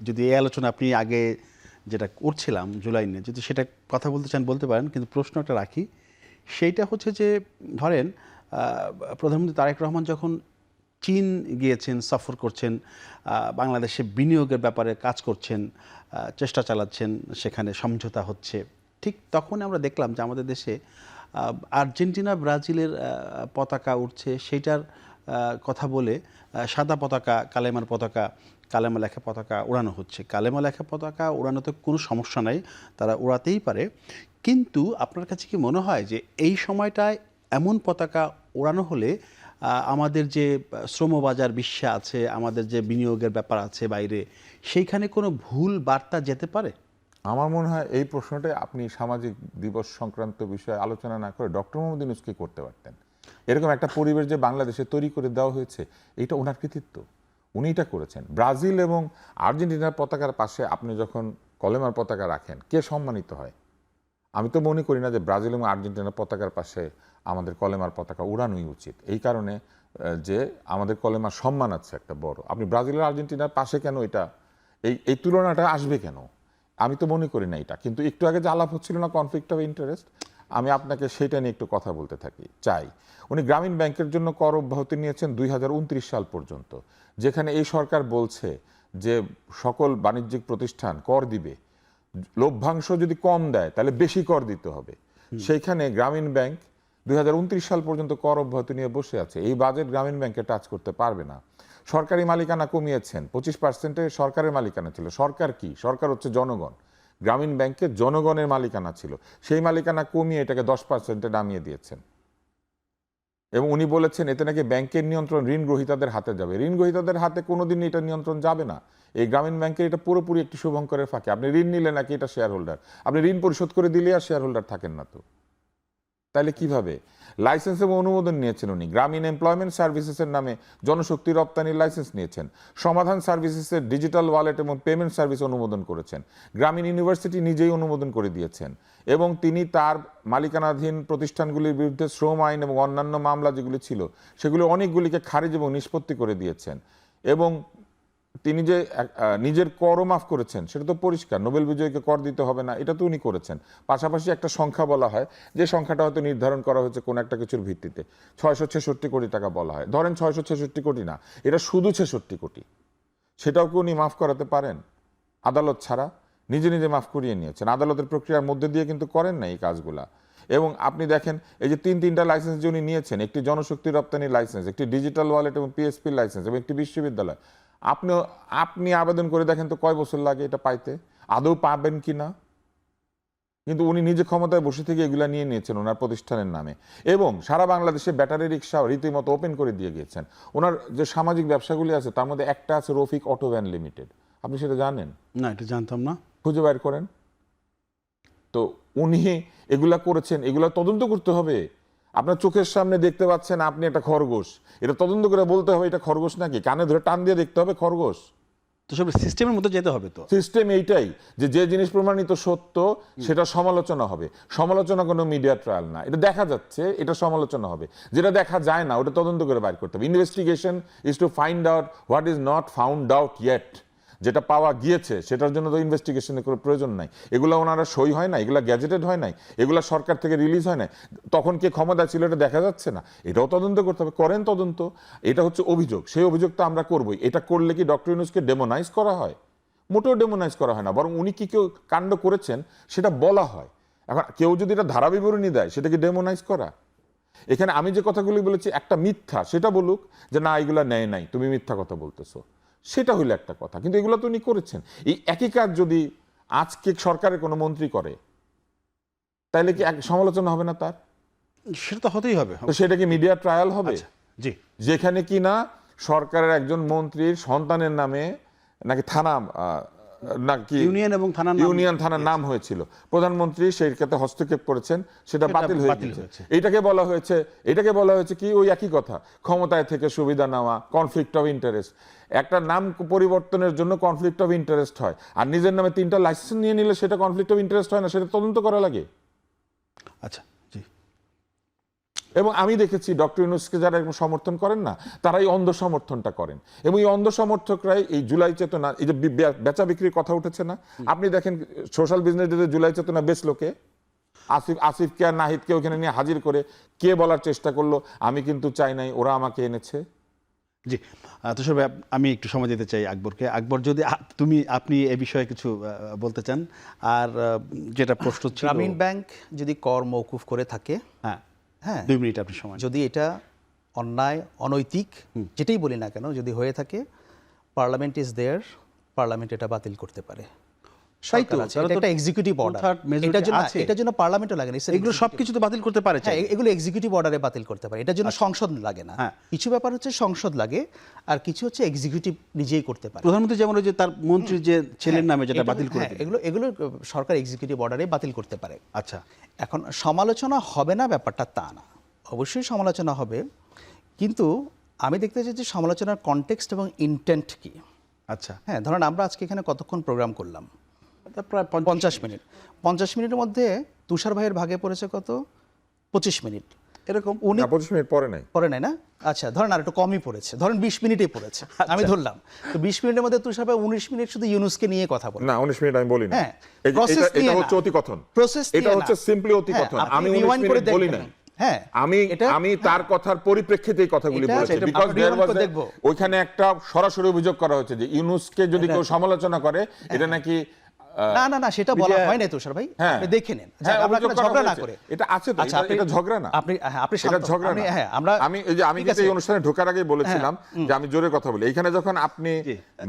যদি এই আলোচনা আপনি আগে যেটা করছিলাম জুলাই নিয়ে, যদি সেটা কথা বলতে চান বলতে পারেন, কিন্তু প্রশ্নটা রাখি। সেইটা হচ্ছে যে ধরেন প্রধানমন্ত্রী তারেক রহমান যখন চীন গিয়েছেন, সফর করছেন, বাংলাদেশে বিনিয়োগের ব্যাপারে কাজ করছেন, চেষ্টা চালাচ্ছেন, সেখানে সমঝোতা হচ্ছে, ঠিক তখন আমরা দেখলাম যে আমাদের দেশে আর্জেন্টিনা ব্রাজিলের পতাকা উঠছে, সেইটার কথা বলে সাদা পতাকা, কালেমার পতাকা, কালেমা লেখা পতাকা উড়ানো হচ্ছে। কালেমা লেখা পতাকা উড়ানোতে কোনো সমস্যা নাই, তারা উড়াতেই পারে। কিন্তু আপনার কাছে কি মনে হয় যে এই সময়টায় এমন পতাকা উড়ানো হলে আমাদের যে শ্রমবাজার বিশ্বে আছে, আমাদের যে বিনিয়োগের ব্যাপার আছে বাইরে, সেইখানে কোনো ভুল বার্তা যেতে পারে? আমার মনে হয় এই প্রশ্নটাই আপনি সামাজিক দিবস সংক্রান্ত বিষয়ে আলোচনা না করে ডক্টর মোহাম্মদ ইউনূসকে করতে পারতেন। এরকম একটা পরিবেশ যে বাংলাদেশে তৈরি করে দেওয়া হয়েছে, এটা ওনার কৃতিত্ব, উনি এটা করেছেন। ব্রাজিল এবং আর্জেন্টিনার পতাকার পাশে আপনি যখন কলেমার পতাকা রাখেন, কে সম্মানিত হয়? আমি তো মনে করি না যে ব্রাজিল এবং আর্জেন্টিনার পতাকার পাশে আমাদের কলেমার পতাকা উড়ানোই উচিত। এই কারণে যে আমাদের কলেমার সম্মান আছে একটা বড়। আপনি ব্রাজিল আর আর্জেন্টিনার পাশে কেন এটা, এই তুলনাটা আসবে কেন? আমি তো মনে করি না এটা। কিন্তু একটু আগে যে আলাপ হচ্ছিল না কনফ্লিক্ট অফ ইন্টারেস্ট, আমি আপনাকে সেটা নিয়ে একটু কথা বলতে চাই। উনি গ্রামীণ ব্যাংকের জন্য কর অব্যাহতি নিয়েছেন 2029 সাল পর্যন্ত, যেখানে এই সরকার বলছে যে সকল বাণিজ্যিক প্রতিষ্ঠান কর দিবে, লভ্যাংশ যদি কম দেয় তাহলে বেশি কর দিতে হবে। সেইখানে গ্রামীণ ব্যাংক 2029 সাল পর্যন্ত কর অব্যাহতি নিয়ে বসে আছে। এই বাজেট গ্রামীণ ব্যাংকে টাচ করতে পারবে না। সরকারি মালিকানা কমিয়েছেন, 25% সরকারের মালিকানা ছিল। সরকার কি? সরকার হচ্ছে জনগণ। গ্রামীণ ব্যাংকে জনগণের মালিকানা ছিল, সেই মালিকানা কমিয়ে এটাকে 10% নামিয়ে দিয়েছেন। এবং উনি বলেছেন এতে নাকি ব্যাংকের নিয়ন্ত্রণ ঋণ গ্রহীতাদের হাতে যাবে। ঋণ গ্রহীতাদের হাতে কোনোদিন এটা নিয়ন্ত্রণ যাবে না। এই গ্রামীণ ব্যাংকের এটা পুরোপুরি একটি শুভঙ্করের ফাঁকে। আপনি ঋণ নিলে নাকি এটা শেয়ার হোল্ডার, আপনি ঋণ পরিশোধ করে দিলে আর শেয়ার হোল্ডার থাকেন না। তো তাহলে কিভাবে? লাইসেন্স এবং অনুমোদন নিয়েছেন উনি। গ্রামীণ এমপ্লয়মেন্ট সার্ভিসেসের নামে জনশক্তি রপ্তানির লাইসেন্স নিয়েছেন। সমাধান সার্ভিসেসের ডিজিটাল ওয়ালেট এবং পেমেন্ট সার্ভিস অনুমোদন করেছেন। গ্রামীণ ইউনিভার্সিটি নিজেই অনুমোদন করে দিয়েছেন। এবং তিনি তার মালিকানাধীন প্রতিষ্ঠানগুলির বিরুদ্ধে শ্রম আইন এবং অন্যান্য মামলা যেগুলি ছিল সেগুলো অনেকগুলিকে খারিজ এবং নিষ্পত্তি করে দিয়েছেন। এবং তিনি যে নিজের করও মাফ করেছেন সেটা তো পরিষ্কার, নোবেল বিজয়ীকে কর দিতে হবে না, এটা তো উনি করেছেন। পাশাপাশি একটা সংখ্যা বলা হয়, যে সংখ্যাটা হয়তো নির্ধারণ করা হয়েছে কোন একটা কিছুর ভিত্তিতে, 666 কোটি টাকা বলা হয়। ধরেন 666 কোটি না, এটা শুধু 66 কোটি, সেটাও কি উনি মাফ করাতে পারেন আদালত ছাড়া? নিজে নিজে মাফ করিয়ে নিয়েছেন, আদালতের প্রক্রিয়ার মধ্যে দিয়ে কিন্তু করেন না এই কাজগুলা। এবং আপনি দেখেন এই যে তিনটা লাইসেন্স যে উনি নিয়েছেন, একটি জনশক্তি রপ্তানির লাইসেন্স, একটি ডিজিটাল ওয়ালেট এবং পিএসপি লাইসেন্স এবং একটি বিশ্ববিদ্যালয়, আপনি আবেদন করে দেখেন তো কয় বছর লাগে এটা পাইতে, আদৌ পাবেন কি না? কিন্তু উনি নিজে ক্ষমতায় বসে থেকে এগুলা নিয়ে নিয়েছেন ওনার প্রতিষ্ঠানের নামে। এবং সারা বাংলাদেশে ব্যাটারি রিক্সা রীতিমতো ওপেন করে দিয়ে গিয়েছেন। ওনার যে সামাজিক ব্যবসাগুলি আছে তার মধ্যে একটা আছে রফিক অটো ভ্যান লিমিটেড, আপনি সেটা জানেন? না, এটা জানতাম না। খুঁজে বের করেন তো। উনি এগুলা করেছেন, এগুলা তদন্ত করতে হবে। আপনার চোখের সামনে দেখতে পাচ্ছেন আপনি একটা খরগোশ, এটা তদন্ত করে বলতে হবে এটা খরগোশ নাকি, কানে ধরে টান দিয়ে দেখতে হবে খরগোশ। তো সব সিস্টেমের মধ্যে যেতে হবে। তো সিস্টেম এইটাই যে জিনিস প্রমাণিত সত্য সেটা সমালোচনা হবে। সমালোচনা কোনো মিডিয়া ট্রায়াল না, এটা দেখা যাচ্ছে এটা সমালোচনা হবে। যেটা দেখা যায় না ওটা তদন্ত করে বাইর করতে হবে। Investigation is to find out what is not found out yet. যেটা পাওয়া গিয়েছে সেটার জন্য তো ইনভেস্টিগেশনের কোনো প্রয়োজন নাই। এগুলো ওনারা সই হয় না, এগুলো গ্যাজেটেড হয় নাই, এগুলো সরকার থেকে রিলিজ হয় না। তখন কে ক্ষমতা ছিল এটা দেখা যাচ্ছে না, এটাও তদন্ত করতে হবে। করেন তদন্ত। এটা হচ্ছে অভিযোগ, সেই অভিযোগ তো আমরা করবোই। এটা করলে কি ডক্টর ইউনূসকে ডেমোনাইজ করা হয়? মোটেও ডেমোনাইজ করা হয় না, বরং উনি কি কেউ কাণ্ড করেছেন সেটা বলা হয়। এখন কেউ যদি এটা ধারা বিবরণী দেয় সেটা কি ডেমোনাইজ করা? এখানে আমি যে কথাগুলি বলেছি একটা মিথ্যা, সেটা বলুক যে না এগুলা নেয় নাই, তুমি মিথ্যা কথা বলতেছো, সেটা হইলো একটা কথা। কিন্তু এগুলো তো উনি করেছেন। এই একই কাজ যদি আজকে সরকারের কোনো মন্ত্রী করে তাহলে কি এক সমালোচনা হবে না তার? সেটা তো হতেই হবে। তো সেটা কি মিডিয়া ট্রায়াল হবে? জি। যেখানে কি না সরকারের একজন মন্ত্রীর সন্তানের নামে নাকি থানা নাকি ইউনিয়ন থানার নাম হয়েছিল, প্রধানমন্ত্রী সেই ক্ষেত্রে হস্তক্ষেপ করেছেন, সেটা বাতিল হয়ে গেছে। এটাকে বলা হয়েছে কি ওই একই কথা, ক্ষমতায় থেকে সুবিধা নেওয়া, কনফ্লিক্ট অফ ইন্টারেস্ট। একটা নাম পরিবর্তনের জন্য কনফ্লিক্ট অফ ইন্টারেস্ট হয়, আর নিজের নামে 3টা লাইসেন্স নিয়ে নিলে সেটা কনফ্লিক্ট অফ ইন্টারেস্ট হয় না, সেটা তদন্ত করা লাগে। আচ্ছা, জি। এবং আমি দেখেছি ডক্টর ইউনূসকে যারা এরকম সমর্থন করেন না, তারা এই অন্ধ সমর্থনটা করেন, এবং এই অন্ধ সমর্থকরাই এই জুলাই চেতনা, এই যে বেচা বিক্রির কথা উঠেছে না, আপনি দেখেন সোশ্যাল বিজনেস ডেতে জুলাই চেতনা বেচলো কে? আসিফকে আর নাহিদকে ওখানে নিয়ে হাজির করে কে বলার চেষ্টা করলো আমি কিন্তু চাই নাই, ওরা আমাকে এনেছে। জি, তুষার ভাই, আমি একটু সময় দিতে চাই আকবরকে। আকবর, যদি আপনি এ বিষয়ে কিছু বলতে চান। আর যেটা প্রশ্ন ছিল, গ্রামীণ ব্যাংক যদি কর মওকুফ করে থাকে, হ্যাঁ হ্যাঁ 2 মিনিট আপনি সময়। যদি এটা অন্যায়, অনৈতিক, যেটাই বলি না কেন, যদি হয়ে থাকে, পার্লামেন্ট ইজ দেয়ার, পার্লামেন্ট এটা বাতিল করতে পারে। তাই তো, সরকার আছে, এটা একটা এক্সিকিউটিভ অর্ডার, এটার জন্য পার্লামেন্টও লাগে না। এগুলো সবকিছু তো বাতিল করতে পারে। হ্যাঁ, এগুলো এক্সিকিউটিভ অর্ডারে বাতিল করতে পারে, এটার জন্য সংসদ লাগে না। কিছু ব্যাপার হচ্ছে সংসদ লাগে, আর কিছু হচ্ছে এক্সিকিউটিভ নিজেই করতে পারে। প্রধানমন্ত্রী যেমন ওই যে তার মন্ত্রীর যে ছেলের নামে যেটা বাতিল করে দিলেন, এগুলো সরকার এক্সিকিউটিভ অর্ডারে বাতিল করতে পারে। আচ্ছা, এখন সমালোচনা হবে না ব্যাপারটা তা না, অবশ্যই সমালোচনা হবে, কিন্তু আমি দেখতে চাই যে সমালোচনার কনটেক্সট এবং ইন্টেন্ট কি। আচ্ছা, হ্যাঁ, ধরেন আমরা আজকে এখানে কতক্ষণ প্রোগ্রাম করলাম? প্রায় 50 মিনিট। 50 মিনিটের মধ্যে তুষার ভাইয়ের ভাগে পড়েছে কত? 25 মিনিট এরকম। উনি 25 মিনিট পরে নাই, পরে নাই না? আচ্ছা, ধরেন আর একটু কমই পড়েছে, ধরেন 20 মিনিটেই পড়েছে, আমি ধরলাম। তো 20 মিনিটের মধ্যে তুষার ভাই 19 মিনিট শুধু ইউনুসকে নিয়ে কথা বলে। না 19 মিনিট আমি বলি না। হ্যাঁ, এটা হচ্ছে অতিকথন, এটা হচ্ছে সিম্পলি অতিকথন। আমি 19 মিনিট বলি না। হ্যাঁ, আমি তার কথার পরিপ্রেক্ষিতে এই কথাগুলি বলেছি, বিকজ ওইখানে একটা সরাসরি অভিযোগ করা হচ্ছে যে ইউনুসকে যদি কেউ সমালোচনা করে এটা নাকি না সেটা বলা হয় না তুষার ভাই, আপনি দেখে নেন, আমরা ঝগড়া না করে। এটা আছে তো, এটা ঝগড়া না, আপনি এটা ঝগড়া না। হ্যাঁ, আমি কিন্তু এই অনুষ্ঠানে ঢোকার আগে বলেছিলাম যে আমি জোরে কথা বলি। এইখানে যখন আপনি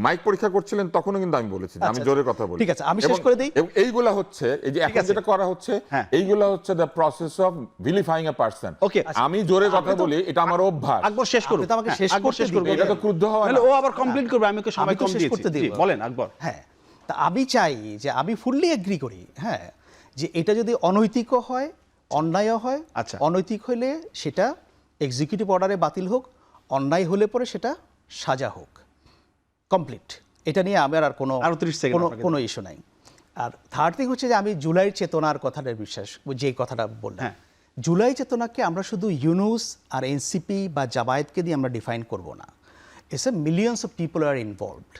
মাইক পরীক্ষা করছিলেন তখনও কিন্তু আমি বলেছি যে আমি জোরে কথা বলি। ঠিক আছে, আমি শেষ করে দেই। এবং এইগুলা হচ্ছে, এই যে এখন যেটা করা হচ্ছে, এইগুলা হচ্ছে the process of vilifying a person. আমি জোরে কথা বলি, এটা আমার অভ্যাস। আকবর শেষ করুন, আমাকে শেষ করতে এটা তো ক্রুদ্ধ হওয়া না। ও আবার কমপ্লেইন করবে, আমি ওকে সময় কম দিয়েছি। বলেন আকবর। হ্যাঁ, তা আমি চাই যে, আমি ফুললি এগ্রি করি, হ্যাঁ, যে এটা যদি অনৈতিকও হয়, অন্যায়ও হয়, আচ্ছা, অনৈতিক হলে সেটা এক্সিকিউটিভ অর্ডারে বাতিল হোক, অন্যায় হলে পরে সেটা সাজা হোক, কমপ্লিট। এটা নিয়ে আমার আর কোনো ইস্যু নাই। আর থার্ড থিং হচ্ছে যে, আমি জুলাই চেতনার কথাটা বিশ্বাস, যে কথাটা বললাম, জুলাই চেতনাকে আমরা শুধু ইউনুস আর এনসিপি বা জামায়াতকে দিয়ে আমরা ডিফাইন করব না। It's a millions of people R involved.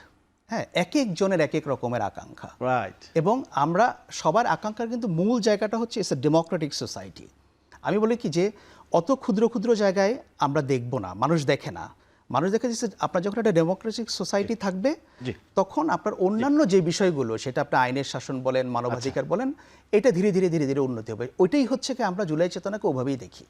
হ্যাঁ, এক একজনের এক এক রকমের আকাঙ্ক্ষা, রাইট, এবং আমরা সবার আকাঙ্ক্ষার কিন্তু মূল জায়গাটা হচ্ছে ইটস এ ডেমোক্রেটিক সোসাইটি। আমি বলি কি যে, অত ক্ষুদ্র ক্ষুদ্র জায়গায় আমরা দেখব না, মানুষ দেখে না। মানুষ দেখে যে আপনার যখন একটা ডেমোক্রেটিক সোসাইটি থাকবে, তখন আপনার অন্যান্য যে বিষয়গুলো, সেটা আপনি আইনের শাসন বলেন, মানবাধিকার বলেন, এটা ধীরে ধীরে ধীরে ধীরে উন্নতি হবে। ওইটাই হচ্ছে কি আমরা জুলাই চেতনাকে ওভাবেই দেখি।